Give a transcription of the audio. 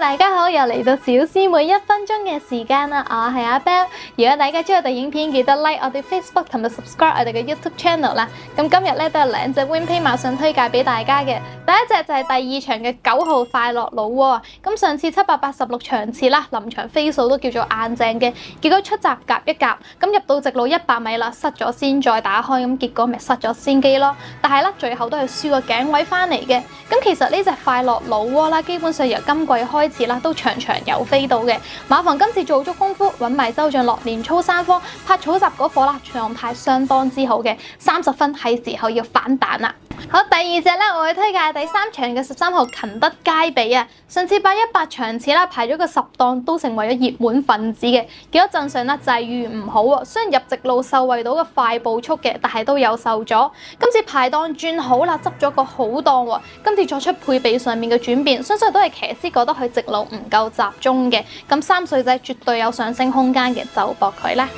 大家好，又嚟到小師妹1分鐘嘅時間啦，我係阿 Bell。如果大家中意我哋影片，記得 like 我哋 Facebook 同埋 subscribe 我哋嘅 YouTube channel 啦。咁今日咧都有2隻 WinPay 馬上推介俾大家嘅，第一隻就係第2場嘅9號快樂老窩啊。咁上次786場次啦，臨場飛數都叫做硬淨嘅，結果出閘夾一夾，咁入到直路100米啦，塞咗先再打開，咁結果咪塞咗先機咯。但係咧最後都係輸個頸位翻嚟嘅。咁其實呢隻快樂老窩啦，基本上由今季開始啦，都場場有飛到嘅。馬房今次做足功夫，揾埋周俊樂連操3科，拍草閘嗰課啦，狀態相當之好嘅，30分係時候要反彈啦。好，第2隻咧，我會推介第3場嘅13號勤德佳比啊。上次818場次啦，排咗個10檔，都成為咗熱門分子嘅。結果陣上咧際遇唔好喎，雖然入直路受惠到嘅快步速嘅，但係都有受阻。今次排檔轉好啦，執咗個好檔喎。今次作出配備上面嘅轉變，相信都係騎師覺得佢直路唔夠集中嘅。咁3歲仔絕對有上升空間嘅，就搏佢啦。